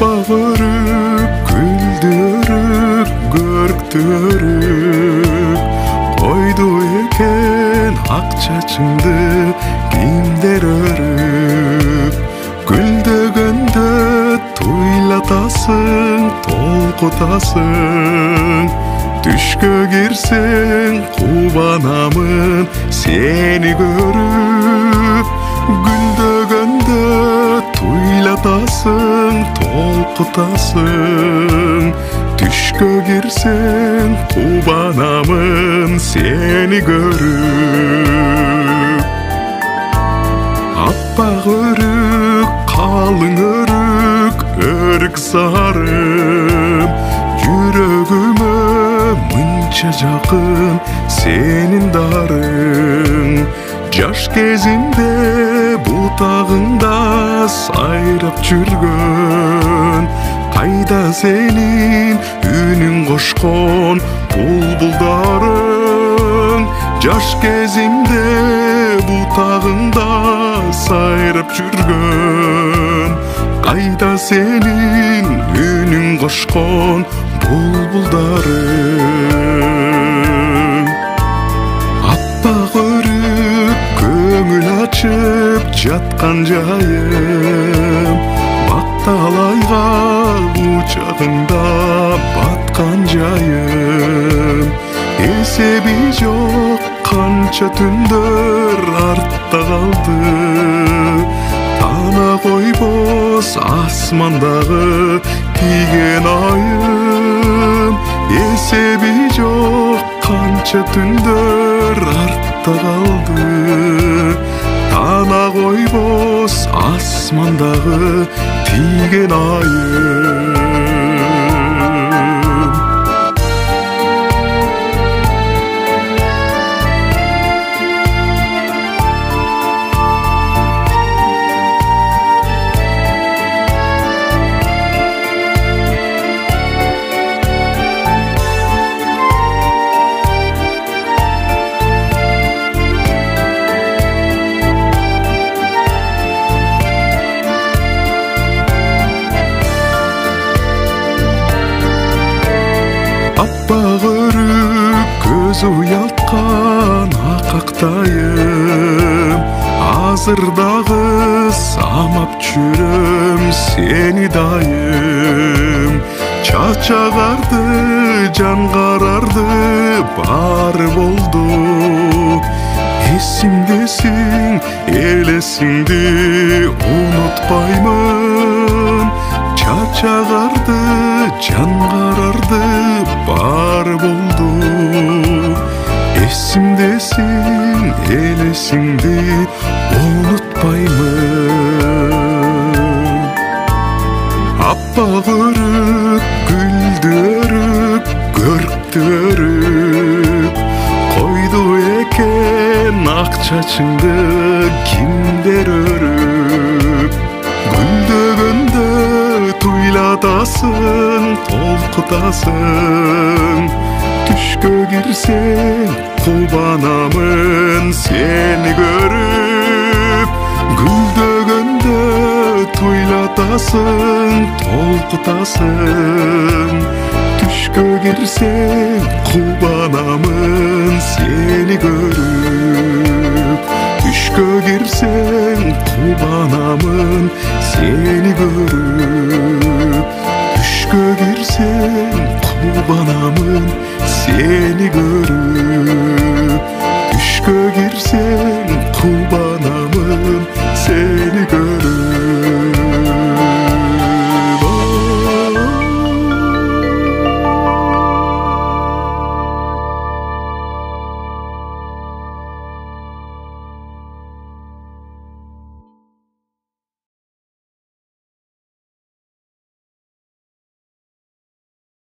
Appak örük, güldü örük, görktü örük. Koydu eken ak çaçыңды kimдер örük. Гүлдөгөндө туйлатасың, толкутасың. Түшкө кирсең, кубанамын сени көрүп. Гүлдөгөндө туйлатасың, толкутасың. Түшкө кирсең, кубанамын сени көрүп. Аппак өрүк, калың өрүк, өрүк сарым. Жүрөгүмө мынча жакын сенин дарың. Жаш кезимде бутагыңда сайрап жүргөн. Кайда сенин үнүң кошкон булбулдарың. Жаш кезимде бутагыңда сайрап жүргөн. Кайда сенин үнүң кошкон булбулдарың. Аппак өрүк, көңүл ачып жаткан жайым. Батталайга кучагыңда баткан жайым. Эсеби жок канча түндөр артта калды. Тана койбос асмандагы тийген айым. Эсеби жок канча түндөр артта калды. Тана койбос асмандагы тийген айым. Аппак өрүк, көзү уялткан акактайым. Азыр дагы самап жүрөм сени дайым. Чачагарды, жан карарды баары болду. Эсиңдесиң, элесиңди унутпаймын. Чачагарды, жан карарды баары болду. Эсиңдесиң, элесиңди унутпаймын. Аппак өрүк, гүлдү өрүк, көрктү өрүк. Койду экен ак чачыңды кимдер өрүк. Гүлдөгөндө туйлатасың, толкутасың. Түшкө кирсең, кубанамын сени көрүп. Гүлдөгөндө туйлатасың, толкутасың. Түшкө кирсең, кубанамын сени көрүп. Түшкө кирсең, кубанамын сени көрүп. Түшкө кирсең, кубанамын сени көрүп. Түшкө кирсең, кубанамын сени көрүп.